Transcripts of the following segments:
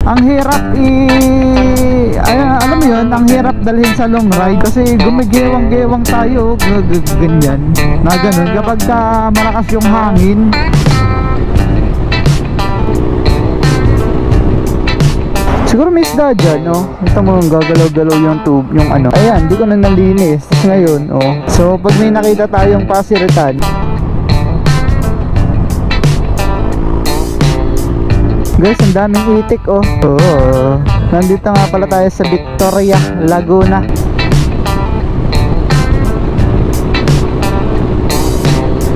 ang hirap alam mo yun, ang hirap dalhin sa long ride kasi gumigewang-gewang tayo ganyan na ganun kapag malakas yung hangin. Siguro may isda dyan, no? Ito mo, gagalaw-galaw yung tube, yung ano. Ayan, di ko na nalinis. Tapos ngayon, oh. So, pag may nakita tayong pasiritan, guys, ang daming itik, oh. Oo. Nandito nga pala tayo sa Victoria, Laguna.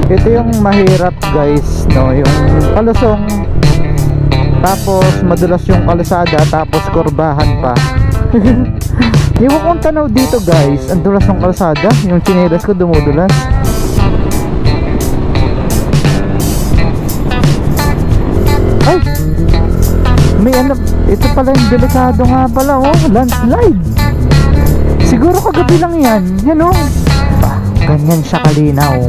Ito yung mahirap, guys, no? Yung kalusong, tapos madulas yung kalsada, tapos kurbahan pa. Iwan kong tanaw dito, guys. Ang dulas ng kalsada, yung tsinelas ko dumudulas. Ay! May ano, ito pala yung delikado nga pala, oh, landslide. Siguro kagabi lang yan, yan oh. Ganyan siya kalinaw.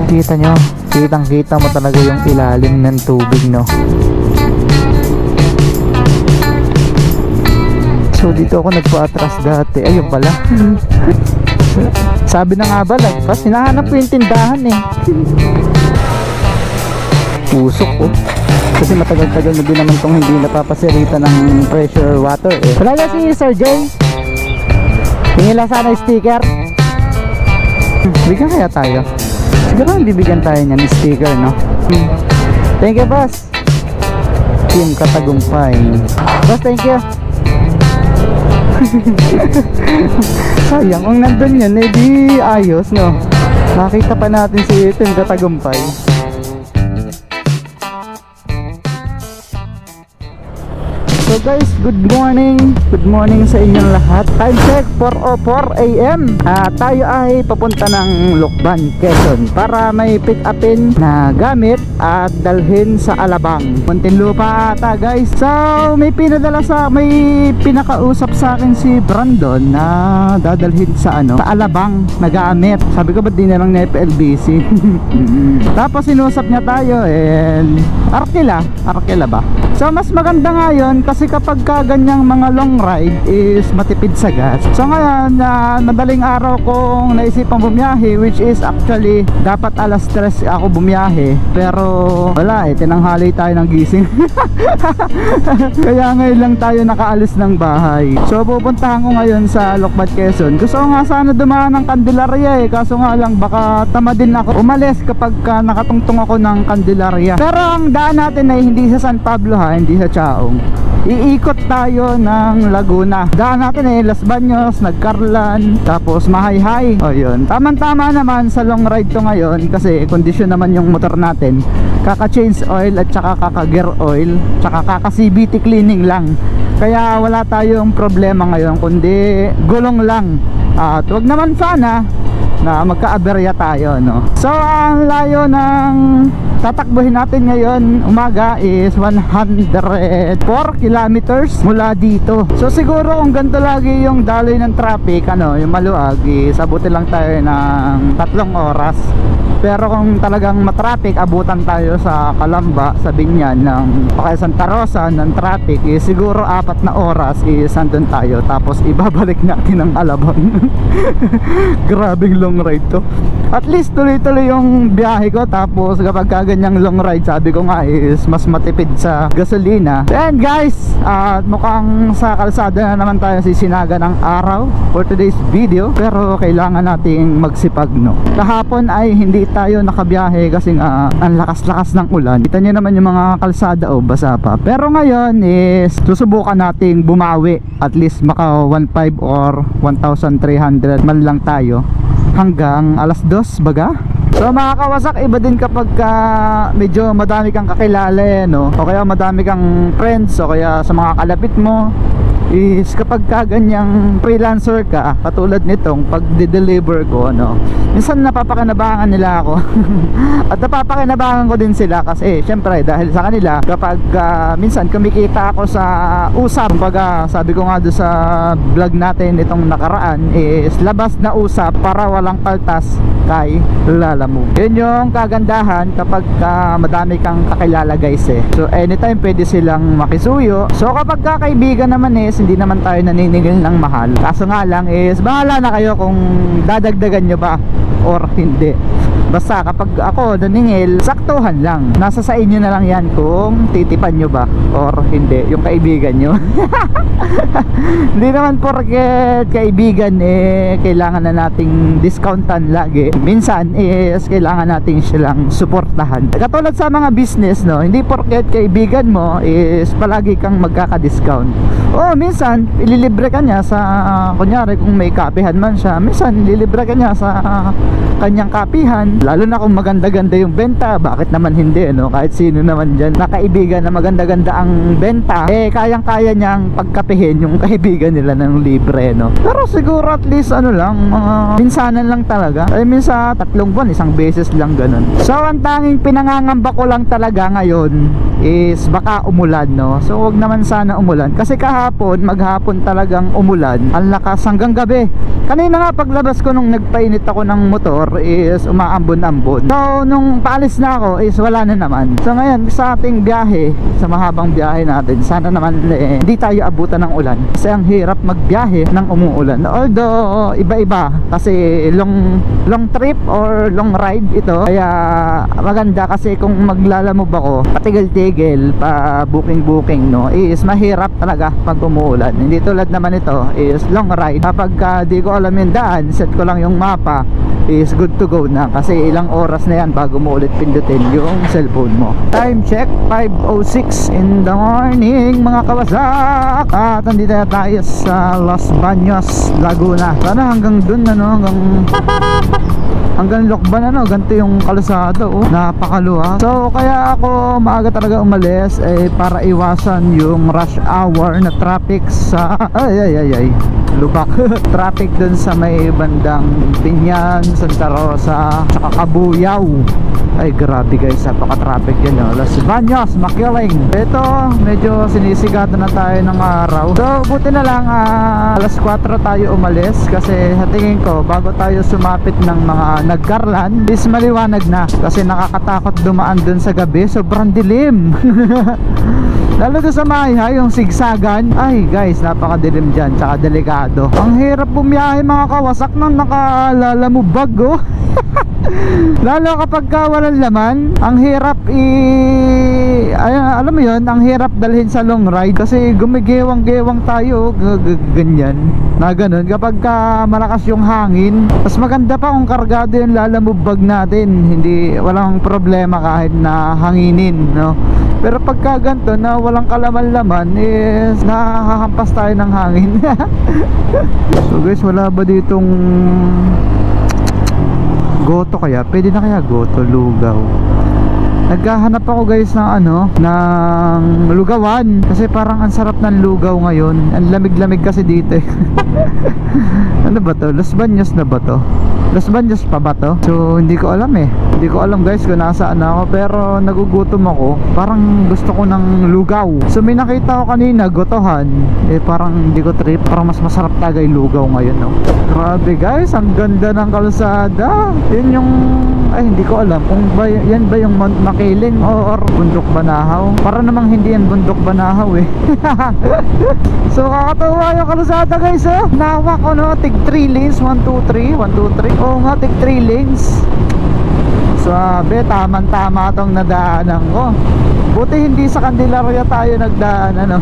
Kita nyo, kitang kita mo talaga yung ilalim ng tubig, no? So dito ako nagpa-atras dati, ayun pala. Sabi na nga ba, lagpas, hinahanap ko yung tindahan eh. Pusok ko, kasi matagal-tagal na din naman itong hindi napapasirita ng pressure water eh. Talaga si Sir Jay, hingila sana sticker. Bigyan kaya tayo. Siguro bibigyan tayo niyan ng sticker, no? Thank you, boss. Team Katagumpay. Boss, thank you. Sayang, kung nandun yan, eh di ayos, no? Nakita pa natin si Team Katagumpay. So guys, good morning sa inyong lahat. Time check 4:04 AM. Tayo ay papunta ng Lucban, Quezon para may pick upin na gamit at dalhin sa Alabang, Muntinlupa ata, guys. So may pinakausap sa akin si Brandon na dadalhin sa sa Alabang na gamit. Sabi ko, ba't di na lang na FLBC? Tapos sinusap niya tayo and Arkela ba? So mas maganda nga yun kasi kapag ganyang mga long ride is matipid sa gas. So ngayon, madaling araw kong naisipang bumiyahe, which is actually dapat alas 3 ako bumiyahe, pero wala eh, tinanghali tayo ng gising. Kaya ngayon lang tayo nakaalis ng bahay. So pupuntahan ko ngayon sa Lucban, Quezon. Gusto ko nga sana dumaan ng Candelaria eh, kaso nga lang baka tamadin ako umalis kapag nakatungtong ako ng Candelaria. Pero ang daan natin ay hindi sa San Pablo, hindi sa Chaong. Iikot tayo ng Laguna. Daan natin ay Las Baños, Nagcarlan, tapos Mahayhay. O yun, tamang-tama naman sa long ride to ngayon kasi kondisyon naman yung motor natin. Kaka-change oil at saka kaka-gear oil, tsaka kaka-CVT cleaning lang. Kaya wala tayong problema ngayon, kundi gulong lang. At wag naman sana na magka-aberya tayo, no? So ang layo ng tatakbuhin natin ngayon umaga is 104 kilometers mula dito. So siguro kung ganito lagi yung daloy ng traffic, yung maluag, is abutin lang tayo ng 3 oras. Pero kung talagang matraffic, abutan tayo sa Calamba, sa Binyan ng Santa Rosa ng traffic, is siguro 4 na oras is andun tayo. Tapos ibabalik natin ang Alabang. Grabing long ride to. At least tuloy-tuloy yung biyahe ko. Tapos kapag ganyang long ride, sabi ko nga is mas matipid sa gasolina. And guys, mukhang sa kalsada na naman tayo sisinaga ng araw for today's video. Pero kailangan nating magsipag, no? Kahapon ay hindi tayo nakabiyahe kasi nga ang lakas-lakas ng ulan. Kita nyo naman yung mga kalsada, basa pa. Pero ngayon is susubukan nating bumawi. At least maka 1.5 or 1,300 man lang tayo hanggang alas 2 baga. So mga kawasak, iba din kapag medyo madami kang kakilala, no? O kaya madami kang friends, o kaya sa mga kalapit mo, is kapag ganyang freelancer ka, katulad nitong pag-deliver ko, minsan napapakinabangan nila ako. At napapakinabangan ko din sila kasi syempre dahil sa kanila kapag minsan kumikita ako sa usap. Kumbaga sabi ko nga doon sa vlog natin itong nakaraan is labas na usap para walang kaltas kay lalabas. Lalamove. Yun yung kagandahan kapag madami kang kakilala guys eh. So anytime pwede silang makisuyo. So kapag kakaibigan naman is hindi naman tayo naniningil ng mahal. Kaso nga lang is bahala na kayo kung dadagdagan nyo ba or hindi. Basta kapag ako naningil, saktuhan lang. Nasa sa inyo na lang yan kung titipan nyo ba or hindi, yung kaibigan nyo. Hindi naman porket kaibigan eh kailangan na nating discountan lagi. Minsan is kailangan nating silang suportahan. Katulad sa mga business, no, hindi porket kaibigan mo is palagi kang magkaka-discount. O minsan ililibre ka niya sa kunyari kung may kapihan man siya, minsan ililibre ka niya sa kanyang kapihan. Lalo na kung maganda-ganda yung benta, bakit naman hindi, no? Kahit sino naman dyan na kaibigan na maganda-ganda ang benta, eh kayang-kaya niyang pagkapihin yung kaibigan nila ng libre, no? Pero siguro at least ano lang, mga minsanan lang talaga. Ay minsan 3 buwan, isang beses lang ganun. So ang tanging pinangangamba ko lang talaga ngayon is baka umulan, no? So wag naman sana umulan kasi kahapon, maghapon talagang umulan. Ang lakas hanggang gabi. Kanina nga paglabas ko nung nagpainit ako ng motor is umaambon-ambon. So nung paalis na ako is wala na naman. So ngayon sa ating biyahe, sa mahabang biyahe natin, sana naman hindi tayo abutan ng ulan. Kasi ang hirap magbiyahe ng umuulan. Although iba-iba kasi long trip or long ride ito. Kaya maganda kasi kung maglalamove ako, patigil-tigil, pa booking, no, is mahirap talaga pag umuulan. Hindi tulad naman ito is long ride. Kapag di ko alam yung daan, set ko lang yung mapa, is good to go na kasi ilang oras na yan bago mo ulit pindutin yung cellphone mo. Time check 5:06 in the morning mga kawasak. At nandito na tayo sa Los Baños, Laguna. Sana hanggang dun ano, hanggang Lokban ano, ganito yung kalsada, oh, napakaluha. So kaya ako maaga talaga umalis eh para iwasan yung rush hour na traffic sa lubak. Traffic dun sa may bandang Binyan, Santa Rosa, saka Cabuyao. Ay grabe guys, napaka-traffic yan, oh. Los Baños, Makiling. Ito, medyo sinisigatan na tayo ng araw. So buti na lang alas 4 tayo umalis kasi sa tingin ko bago tayo sumapit ng mga nagkarlan is maliwanag na kasi nakakatakot dumaan dun sa gabi, sobrang dilim. Lalo doon sa Mahihay, yung sigsagan. Ay guys, napakadilim dyan, tsaka delikado. Ang hirap bumiyahe mga kawasak nang nakalalamubag, oh. Lalo kapag walang laman, ang hirap alam mo yun, ang hirap dalhin sa long ride kasi gumigewang-gewang tayo, ganyan na ganun. Kapag malakas yung hangin, mas maganda pa kung kargado yung lalamubag natin, hindi, walang problema kahit na hanginin, no? Pero pagka ganito na walang kalaman-laman is nahahampas tayo ng hangin. So guys, wala ba ditong goto kaya? Pwede na kaya goto, lugaw? Naghahanap ako guys ng ano, ng lugawan kasi parang ang sarap ng lugaw ngayon. Ang lamig-lamig kasi dito eh. Ano ba to? Los Baños na ba to? Los Baños pa ba to? So hindi ko alam eh. Hindi ko alam guys kung nasaan ako, pero nagugutom ako. Parang gusto ko ng lugaw. So may nakita ko kanina, gotohan. Eh parang hindi ko trip. Parang mas masarap talaga yung lugaw ngayon, no? Grabe guys, ang ganda ng kalsada. Yun yung, ay hindi ko alam kung ba, yan ba yung Mount Makiling or Bundok Banahaw. Para namang hindi yan Bundok Banahaw eh. So kakatawa yung kalsada guys, oh. Nawak ko, no? Tig 3 lanes, 1, 2, 3, 1, 2, 3. Oo nga, tig 3 lanes. Sabi, tamang-tama tong nadaanan ko. Buti hindi sa Candelaria tayo nagdaan, ano.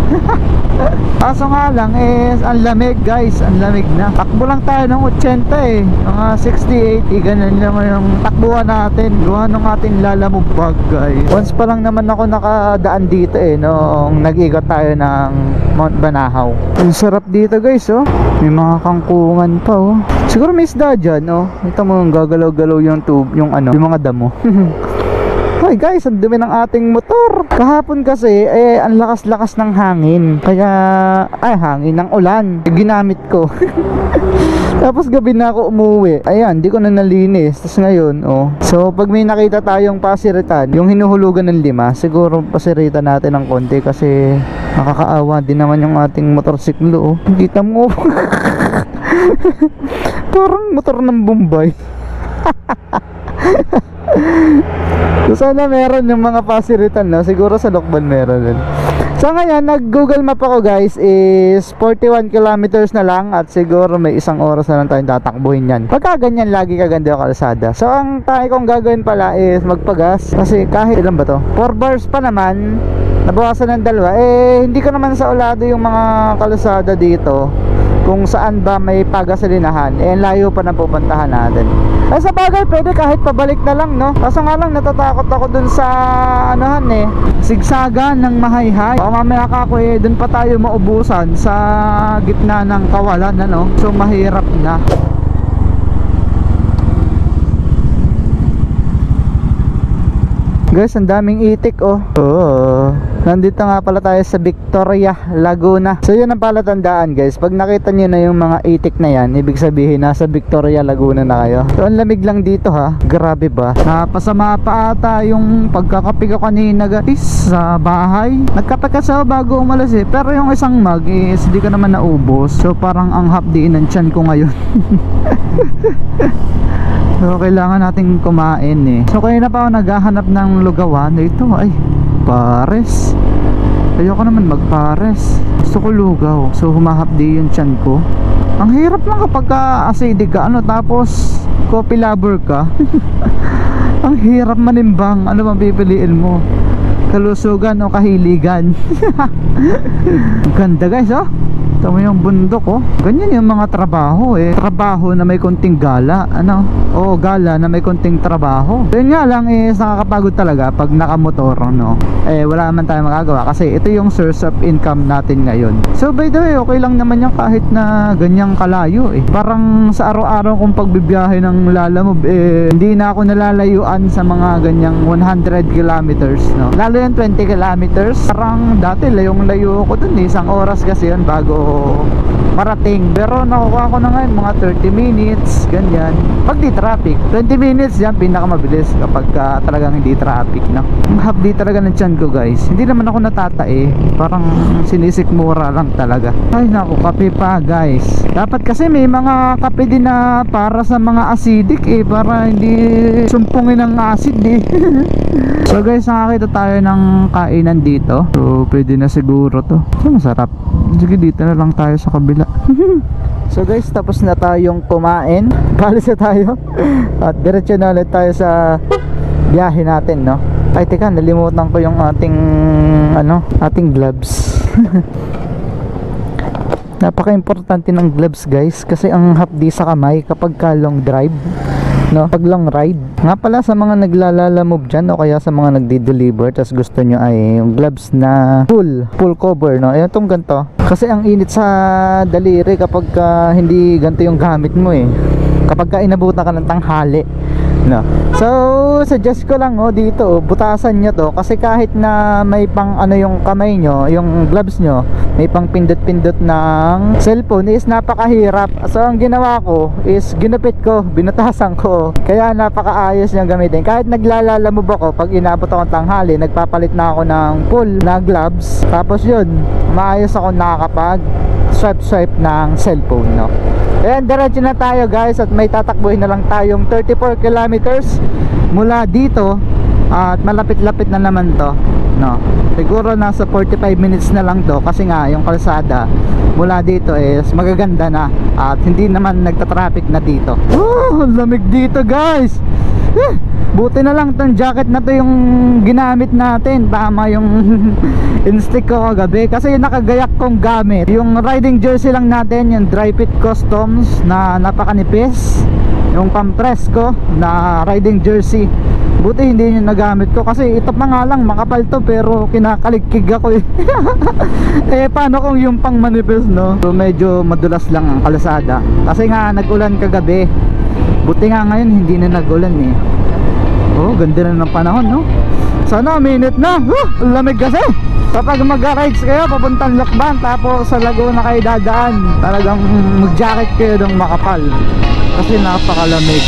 Kaso nga lang is ang lamig guys, ang lamig na. Takbo lang tayo ng 80 eh, mga 60, 80, ganun naman yung takbuhan natin. Gawa ng ating lalamubag guys. Once pa lang naman ako nakadaan dito eh, noong nag-igot tayo ng Mount Banahaw. Ang sarap dito guys, oh. May mga kangkungan pa, oh. Siguro may isda dyan, oh. Ito mo yung gagalaw-galaw yung tube, yung ano, yung mga damo. Hi guys, ang dumi ng ating motor. Kahapon kasi ang lakas-lakas ng hangin. Kaya hangin ng ulan ginamit ko. Tapos gabi na ako umuwi. Ayan, di ko na nalinis. Tapos ngayon, oh. So pag may nakita tayong pasiritan, yung hinuhulugan ng 5, siguro pasiritan natin ng konti kasi nakakaawa din naman yung ating motorsiklo, oh. Kita mo. Parang motor ng Bombay. So sana meron yung mga pasiritan, no? Siguro sa Lokban meron din. So ngayon, nag-Google Map ako guys, is 41 kilometers na lang at siguro may 1 oras na lang tayong tatakbuhin yan. Pagka ganyan, lagi kaganda yung kalsada. So ang tayo kong gagawin pala is magpagas, kasi kahit ilan ba to? 4 bars pa naman, nabawasan ng 2. Hindi ko naman sa ulado yung mga kalsada dito kung saan ba may pagasolinahan. Layo pa na pupuntahan natin. Sa bagay, pwede kahit pabalik na lang, no? Kaso nga lang, natatakot ako dun sa anuhan sigsagan ng mahayhay. Baka mamaya ka ako dun pa tayo maubusan sa gitna ng kawalan, ano? So mahirap na. Guys, ang daming itik, oh. Nandito nga pala tayo sa Victoria, Laguna. So yun ang palatandaan guys, pag nakita nyo na yung mga itik na yan, ibig sabihin nasa Victoria, Laguna na kayo. So ang lamig lang dito ha, grabe ba. Napasama pa ata yung pagkakape ko kanina guys sa bahay. Nagkape kasi ako bago umalis pero yung isang mug is hindi ko naman naubos. So parang ang hapdiin ng tiyan ko ngayon. So kailangan nating kumain So kaya na pa ako naghahanap ng lugawan. Ito ay pares. Ayoko naman magpares. Gusto ko lugaw. So humahapdi yung tiyan ko. Ang hirap lang kapag acidic ka tapos coffee lover ka. Ang hirap manimbang. Ano bang pipiliin mo? Kalusugan o kahiligan? Ganda guys Tama yung bundok Ganyan yung mga trabaho Trabaho na may konting gala gala na may konting trabaho. Yun nga lang nakakapagod talaga pag nakamotor wala naman tayo magagawa kasi ito yung source of income natin ngayon. So by the way, okay lang naman yan kahit na ganyang kalayo Parang sa araw-araw kong pagbibiyahe ng Lalamove hindi na ako nalalayuan sa mga ganyang 100 kilometers Lalo yung 20 kilometers Parang dati layong-layo ko dun 1 oras kasi yun bago marating. Pero nakuha ko na ngayon mga 30 minutes ganyan pag di traffic. 20 minutes yan pinakamabilis kapag talagang hindi traffic Ang hapdi talaga ng tiyan ko guys. Hindi naman ako natatae, parang sinisikmura lang talaga. Ay naku, kape pa guys. Dapat kasi may mga kape din na para sa mga acidic para hindi sumpungin ng acid So guys, nakakita tayo ng kainan dito. So pwede na siguro to. So masarap. Sige, dito na lang tayo sa kabila. So guys, tapos na tayong kumain. Balis na tayo. At diretso na ulit tayo sa biyahe natin Ay teka, nalimutan ko yung ating ating gloves. Napaka-importante ng gloves guys, kasi ang hapdi sa kamay kapag ka long drive pag long ride. Nga pala sa mga naglalalamove dyan o kaya sa mga nagdi-deliver tas gusto nyo ay yung gloves na full cover itong ganito. Kasi ang init sa daliri kapag hindi ganito yung gamit mo kapag ka inabutan ka ng tanghali So suggest ko lang dito butasan nyo to, kasi kahit na may pang yung kamay nyo, yung gloves nyo, may pang pindot-pindot ng cellphone is napakahirap. So ang ginawa ko is ginupit ko, binutasan ko, kaya napakaayos yung gamitin. Kahit naglalalamove ako, pag inabot ako tanghali, nagpapalit na ako ng full na gloves, tapos yun, maayos ako nakakapag swipe ng cellphone Ayan, diretso na tayo guys at may tatakbuhin na lang tayong 34 kilometers mula dito at malapit-lapit na naman to siguro nasa 45 minutes na lang to, kasi nga yung kalsada mula dito is magaganda na at hindi naman nagta-traffic na dito. Lamig dito guys. Buti na lang tong jacket na to yung ginamit natin. Tama yung in-stick ko kagabi, kasi yung nakagayak kong gamit, yung riding jersey lang natin, yung Dry Fit Customs na napakanipis, yung pampress ko na riding jersey. Buti hindi yung nagamit ko, kasi ito pa nga lang makapal to pero kinakaligkig ako paano kung yung pang manipis So medyo madulas lang ang kalsada kasi nga nag-ulan kagabi. Buti nga ngayon hindi na nag-ulan ganda na ng panahon Sana minute na. Lamig kasi. Kapag mag-rides kayo papuntang Lokban tapos sa Laguna kayo dadaan, talagang mag-jacket kayo ng makapal kasi napakalamig.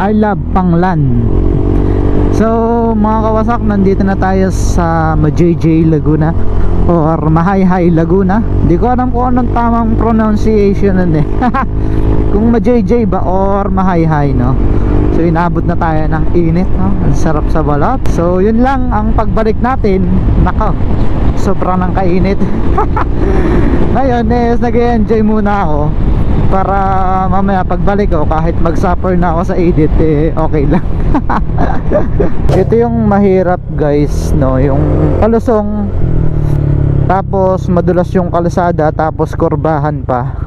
I love Panglan. So mga kawasak, nandito na tayo sa JJ Laguna or Mahayhay Laguna. Hindi ko alam kung anong tamang pronunciation nun eh. Kung JJ ba or Mahayhay, no? So inabot na tayo ng init, no? Ang sarap sa balat. So yun lang ang pagbalik natin. Nako, sobrang ng kainit. Ngayon nag-enjoy muna ako para mamaya pagbalik ko, kahit mag-suffer na ako sa edit, okay lang. Ito yung mahirap guys, no? Yung palusong, tapos madulas yung kalsada, tapos kurbahan pa.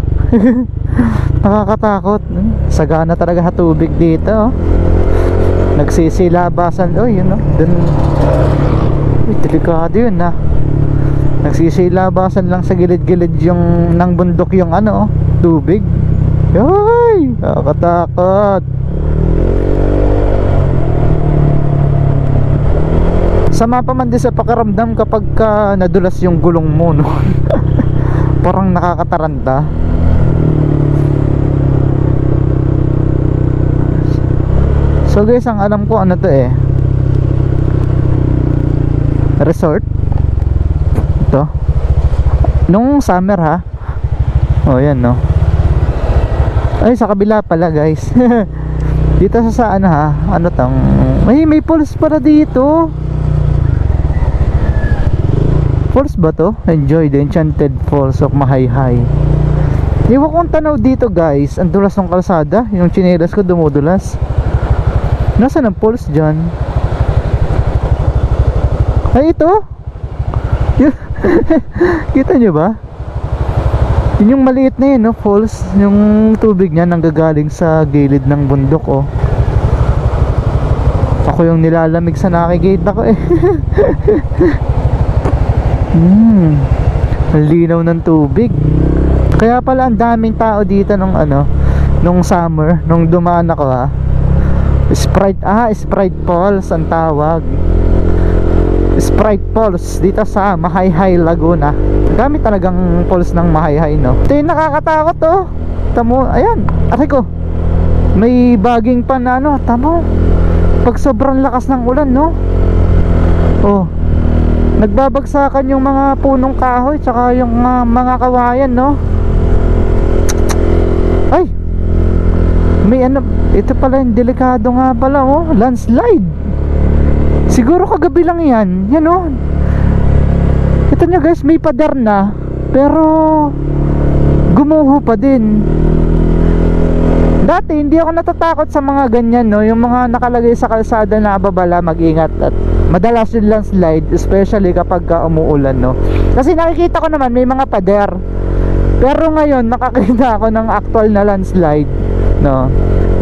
Nakakatakot. Sagana talaga tubig dito, oh. Nagsisilabasan, oh yun, oh. Dun, delikado yun, ha. Nagsisilabasan lang sa gilid-gilid yung ng bundok yung ano, oh, tubig. Ay, nakakatakot. Sama pa man din sa pakiramdam kapag nadulas yung gulong mo, no? Parang nakakataranta. So guys, ang alam ko ano to resort ito nung summer, ha. Oh yan, no. Ay, sa kabila pala guys. Dito sa ano, ha, ano tang may falls pala dito. Falls ba to? Enjoy the Enchanted Falls of Mahayhay. Iwan kong tanaw dito guys. Ang dulas ng kalsada. Yung tsinelas ko dumudulas. Nasaan ang falls dyan? Ay, ito. Kita nyo ba? Yun yung maliit na yun, no? Falls. Yung tubig niya nanggagaling sa gilid ng bundok, oh. Ako yung nilalamig sa nakikita ko, eh. Ang linaw ng tubig. Kaya pala ang daming tao dito nung ano, nung summer, nung dumaan ako, ha. Sprite Falls ang tawag. Sprite Falls dito sa Mahayhay Laguna. Dami talagang falls ng Mahayhay, no. Ito yung nakakatakot, oh. Tamo, ayan, aray ko. May baging pa na ano, tamo. Pag sobrang lakas ng ulan, no. Oh, nagbabagsakan yung mga punong kahoy, tsaka yung mga kawayan, no. Ay, may ano, ito pala yung delikado nga pala, oh. Landslide. Siguro kagabi lang yan. Yan, oh. Ito nyo guys, may pader na, pero gumuho pa din. Dati hindi ako natatakot sa mga ganyan, no. Yung mga nakalagay sa kalsada na babala, mag-ingat. At madalas yung landslide, especially kapag umuulan, no. Kasi nakikita ko naman may mga pader, pero ngayon nakakita ako ng actual na landslide, no.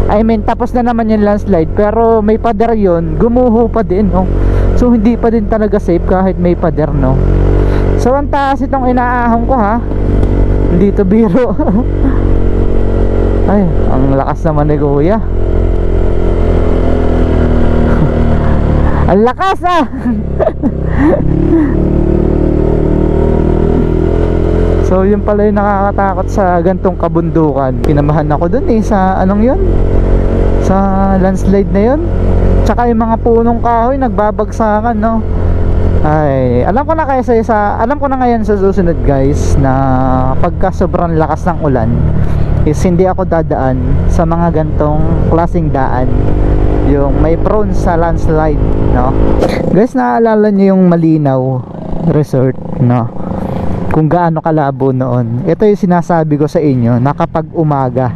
I mean, tapos na naman yung landslide, pero may pader yun, gumuho pa din, no. So hindi pa din talaga safe kahit may pader, no. So ang taas itong inaahon ko, ha. Hindi to biro. Ay, ang lakas naman ni kuya. Ang lakas, ah. So yun pala yung nakakatakot sa gantong kabundukan. Kinamahan ako dun, sa anong yun, sa landslide na yun. Tsaka yung mga punong kahoy nagbabagsakan, no. Ay, alam ko na alam ko na ngayon sa susunod guys, na pagka sobrang lakas ng ulan is hindi ako dadaan sa mga gantong klaseng daan, yung may prone sa landslide, no. Guys, naaalala niyo yung Malinaw Resort, no, kung gaano kalabo noon. Ito yung sinasabi ko sa inyo, na kapag umaga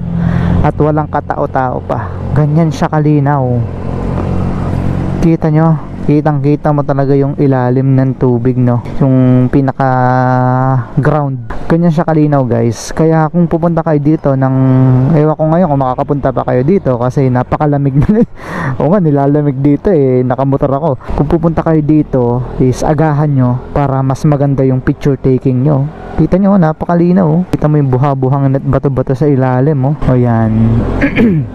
at walang katao-tao pa, ganyan siya kalinaw. Kita nyo, kitang kita mo talaga yung ilalim ng tubig, no, yung pinaka ground. Ganyan siya kalinaw guys. Kaya kung pupunta kayo dito ng, ewan ko ngayon kung makakapunta pa kayo dito kasi napakalamig na. O nga, nilalamig dito, nakamotor ako. Kung pupunta kayo dito is agahan nyo para mas maganda yung picture taking nyo. Kita nyo, napakalinaw, oh. Kita mo yung buha-buhang bato-bato sa ilalim, oh. O yan.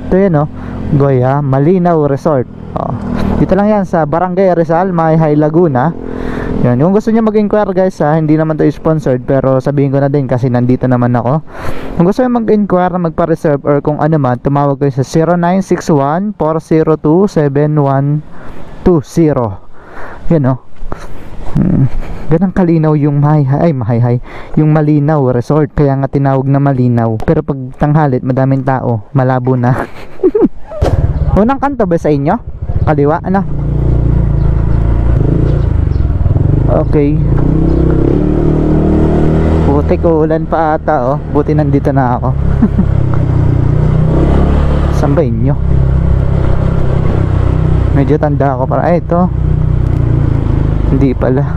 Ito yan, oh, Goya Malinaw Resort, oh. Dito lang yan sa Barangay Rizal, Mahayhay Laguna. Yan, kung gusto niyo mag-inquire guys ha, hindi naman to sponsored pero sabihin ko na din kasi nandito naman ako. Kung gusto niyo mag-inquire, magpa-reserve or kung ano man, tumawag kayo sa 0961-402-7120. Yan o. Ganang kalinaw yung yung Malinaw Resort, kaya nga tinawag na Malinaw. Pero pag tanghalit madaming tao, malabo na. Unang kanto ba sa inyo? Kaliwa, ano? Okay. Putik, ulan pa ata oh. Buti nandito na ako. Saan ba inyo? Medyo tanda ako para ito. Hindi pala.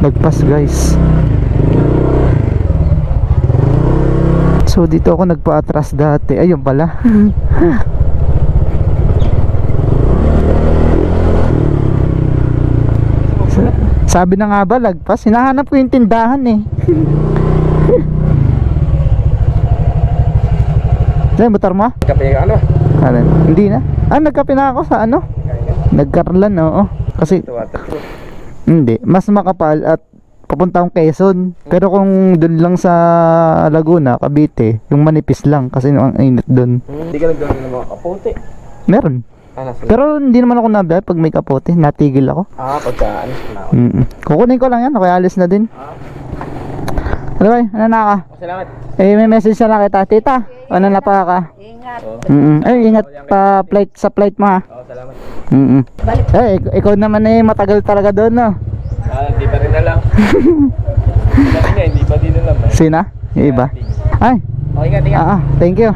Nagpas guys. So dito ako nagpa-atras dati. Ayun pala. Sabi na nga ba lagpas? Hinahanap ko yung tindahan eh. Diyan, motor mo? Kape ka ano? Hindi na. Nagkape na ako sa ano? Nagkarlan, oo. Kasi hindi, mas makapal at papunta akong Quezon. Pero kung doon lang sa Laguna, Cavite, yung manipis lang kasi ang init doon. Hindi ka nagdawin ng mga kapote? Meron. Pero hindi naman ako nabiyak pag may kapote, natigil ako. Pagka ano na ako. Kukunin ko lang yan, okay, alis na din. Ano ba, ano na ka? Salamat. May message na lang kita, tita. Ano na pa ka? Ingat. Ingat pa sa flight mo ha. Salamat. Ikaw naman matagal talaga doon no? Hindi pa rin alam. Hindi pa din alam. Sina? Yung iba? Ay. Okay, ingat. Thank you.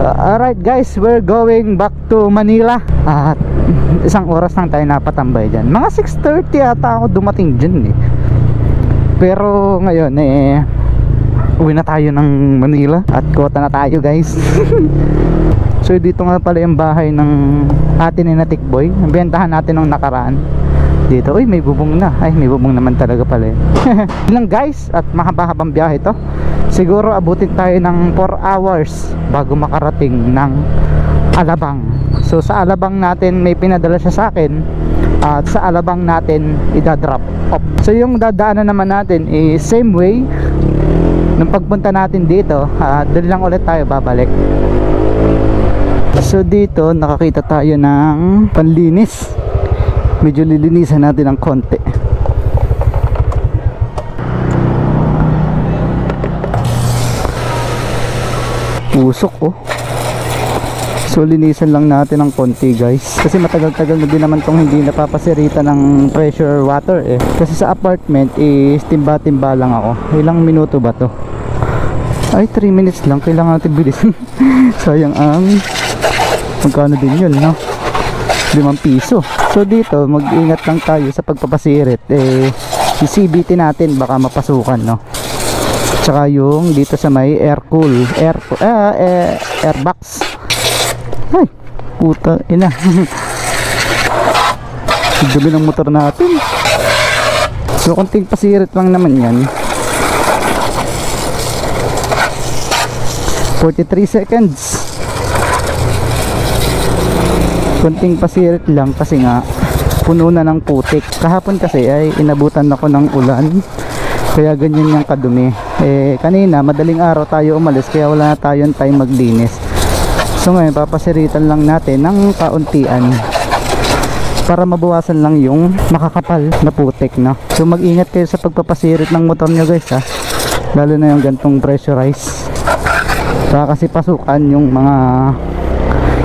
Alright guys, we're going back to Manila. At isang oras lang tayo napatambay dyan. Mga 6:30 ata ako dumating dyan eh. Pero ngayon uwi na tayo ng Manila at kota na tayo guys. So dito nga pala yung bahay ng atin na Tikboy. Nabentahan natin nung nakaraan. Dito, may bubong na. May bubong naman talaga pala. Lang guys, at mahaba-habang biyahe to. Siguro abutin tayo ng 4 hours bago makarating ng Alabang. So sa Alabang natin may pinadala siya sa akin, at sa Alabang natin idadrop off. So yung dadaanan naman natin is same way nung pagpunta natin dito. Doon lang ulit tayo babalik. So dito nakakita tayo ng panlinis. Medyo lilinisan natin ng konti. Usok oh. So linisan lang natin ng konti guys. Kasi matagal-tagal na din naman tong hindi napapasirita ng pressure water eh. Kasi sa apartment is timba-timba lang ako. Ilang minuto ba to? 3 minutes lang. Kailangan natin bilisan. Sayang ang magkano din yun no? 5 piso. So dito mag-ingat lang tayo sa pagpapasirit. Yung CBT natin baka mapasukan no. Tsaka yung dito sa may airbox. Ay, puta ina. Dumi ng motor natin. So konting pasirit lang naman yan. 43 seconds. Konting pasirit lang kasi nga puno na ng putik. Kahapon kasi ay inabutan ako ng ulan, kaya ganyan yung kadumi. Kanina madaling araw tayo umalis kaya wala na tayong time maglinis. So ngayon papasiritan lang natin ng kauntian para mabawasan lang yung makakapal na putik no? So mag ingat kayo sa pagpapasirit ng motor nyo guys ha, lalo na yung gantong pressurized. Kasi pasukan yung mga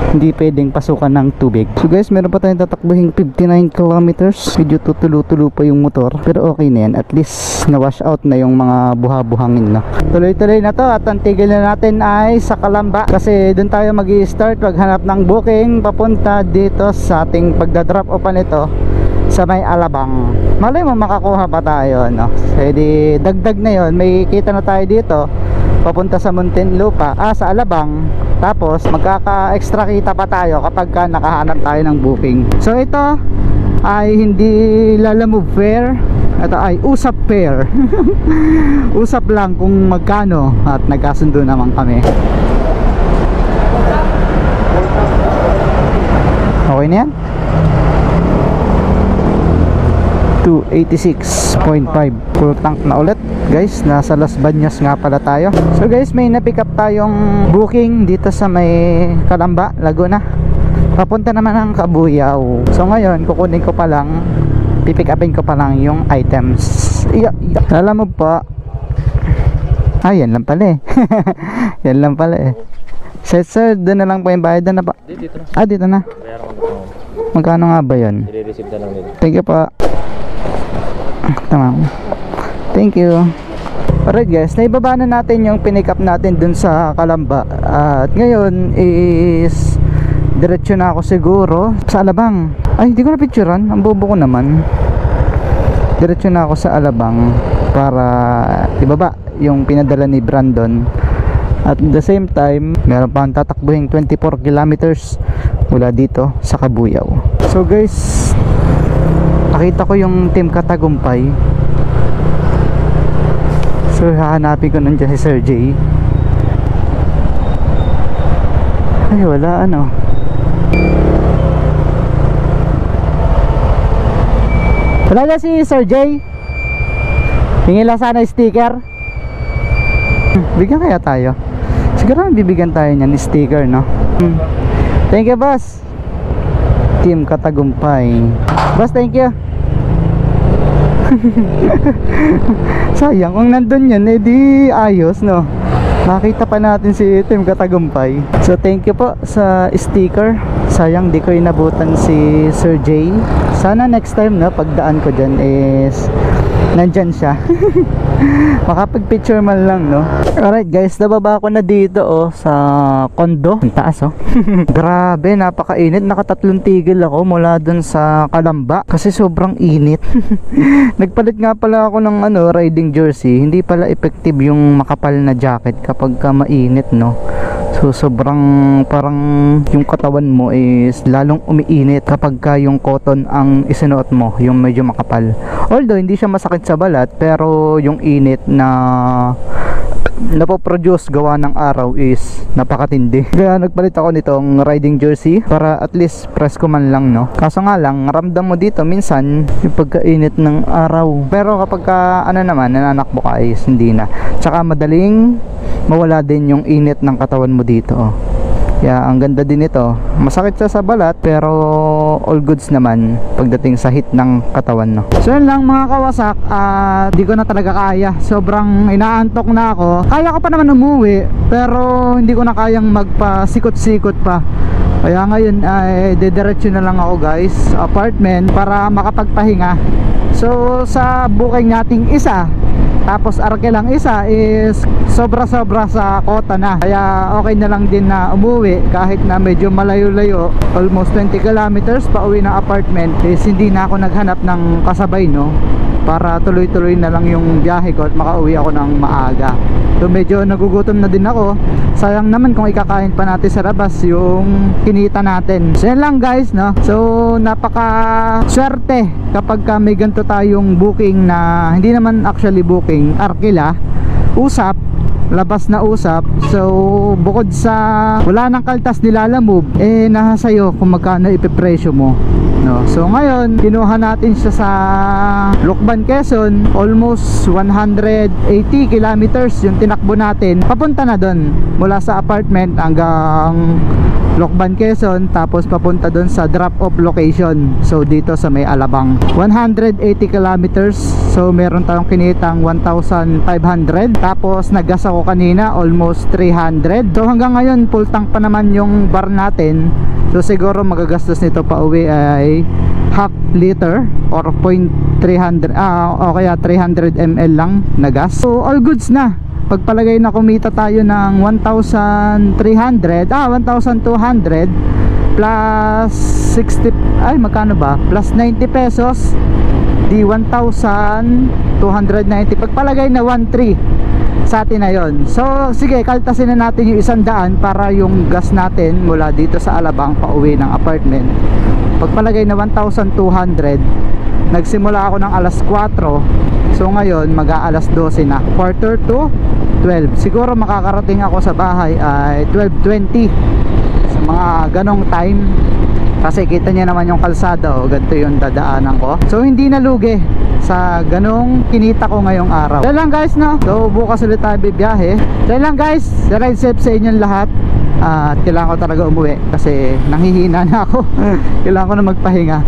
hindi pwedeng pasukan ng tubig. So guys, meron pa tayong tatakbuhin 59 kilometers. Medyo tutulo-tulo pa yung motor, pero okay na yan. At least na-wash out na yung mga buha-buhangin na. Tuloy-tuloy na to at ang tigil na natin ay sa Calamba. Kasi dun tayo mag-i-start maghanap ng booking papunta dito sa ating pagdadrop off nito sa may Alabang. Malay mo makakuha pa tayo no? So edi dagdag na yon, may kita na tayo dito papunta sa Muntinlupa, sa Alabang. Tapos magkaka-extra kita pa tayo kapag nakahanap tayo ng booking. So ito ay hindi Lalamove fare, ito ay usap fare. Usap lang kung magkano at nagkasundo naman kami. Okay Okay na yan. 286.5 full tank na ulit guys. Nasa Las Bañas nga pala tayo. So guys, may na-pick up tayong booking dito sa may Calamba, Laguna. Papunta naman ng Cabuyao. So ngayon kukunin ko pa lang, pipick upin ko pa lang yung items. Alam mo pa, yan lang pala eh. Yan lang pala eh. Sir, doon na lang po yung bayad na pa. Dito na. Dito na. Bayaran ko na. Magkano nga ba yun? I-receive na lang nila. Thank you pa. Tama. Thank you. Alright guys, naibaba na natin yung pinick up natin dun sa Calamba. At ngayon is diretso na ako siguro sa Alabang. Ay, hindi ko na picturean. Ang bobo ko naman. Diretso na ako sa Alabang para ibaba yung pinadala ni Brandon. At the same time, meron pa ang tatakbuhin 24 kilometers mula dito sa Cabuyao. So guys, nakita ko yung Team Katagumpay. So hahanapin ko nandiyan si Sir J. Ay wala ano. Wala na si Sir J. Hingi lang sana sticker. Bigyan kaya tayo. Siguro bibigyan tayo niyan sticker, no? Thank you boss. Team Katagumpay. Boss, thank you. Sayang kung nandun yan, di ayos, no? Nakita pa natin si Team Katagumpay. So thank you po sa sticker. Sayang di ko inabutan si Sir J. Sana next time, no, pagdaan ko dyan is nandyan siya. Makapag-picture man lang, no? Alright guys, nababa ko na dito sa condo. Ang taas Grabe, napakainit. Nakatatlong tigil ako mula dun sa Calamba kasi sobrang init. Nagpalit nga pala ako ng riding jersey. Hindi pala effective yung makapal na jacket kapag ka mainit, no? So sobrang parang yung katawan mo is lalong umiinit kapag ka yung cotton ang isinuot mo, yung medyo makapal. Although hindi siya masakit sa balat, pero yung init na napoproduce gawa ng araw is napakatindi. Kaya nagpalit ako nitong riding jersey para at least presko man lang, no? Kaso nga lang, ramdam mo dito minsan yung pagkainit ng araw. Pero kapag ka naman, nananakbo ka is hindi na. Tsaka madaling mawala din yung init ng katawan mo dito, Kaya ang ganda din ito. Masakit siya sa balat pero all goods naman pagdating sa heat ng katawan, no? So yun lang mga kawasak. Di ko na talaga kaya. Sobrang inaantok na ako. Kaya ko pa naman umuwi pero hindi ko na kayang magpasikot-sikot pa. Kaya ngayon ay dediretso na lang ako guys sa apartment para makapagpahinga. So sa booking nating isa, tapos arke lang isa is sobra-sobra sa kota na. Kaya okay na lang din na umuwi kahit na medyo malayo-layo, almost 20 kilometers pa uwi ng apartment, is hindi na ako naghanap ng kasabay, no? Para tuloy-tuloy na lang yung biyahe ko at makauwi ako ng maaga. So medyo nagugutom na din ako. Sayang naman kung ikakain pa natin sa labas yung kinita natin. So yan lang guys, no? So napaka swerte kapag may ganito tayong booking na hindi naman actually booking, arkila, usap, labas na usap. So bukod sa wala nang kaltas nilalamove, nasa sayo kung magkano ipipresyo mo, no? So ngayon kinuha natin siya sa Lucban, Quezon. Almost 180 kilometers yung tinakbo natin papunta na doon mula sa apartment hanggang Lucban, Quezon, tapos papunta doon sa drop off location. So dito sa may Alabang, 180 kilometers. So meron tayong kinitang 1,500. Tapos naggas ako kanina almost 300. So hanggang ngayon full tank pa naman yung bar natin. So siguro magagastos nito pa uwi ay half liter or 0.300 o kaya 300 ml lang na gas. So all goods na. Pagpalagay na kumita tayo ng 1,200 plus 60, ay magkano ba? Plus 90 pesos, di 1,290. Pagpalagay na 1,300 sa atin na yon. So sige, kaltasin na natin yung 100 para yung gas natin mula dito sa Alabang pa uwi ng apartment. Pagpalagay na 1,200, nagsimula ako ng alas 4. So ngayon mag-aalas 12 na, quarter to 12. Siguro makakarating ako sa bahay ay 12:20. Sa mga ganong time Kasi kita niya naman yung kalsada, oh, ganito yung dadaanan ko. So hindi nalugi sa ganong kinita ko ngayong araw. Kaya lang guys, no? So bukas ulit tayo bibiyahe. Kaya lang guys, ride safe sa inyong lahat. At kailangan ko talaga umuwi kasi nanghihina na ako. Kailangan ko na magpahinga.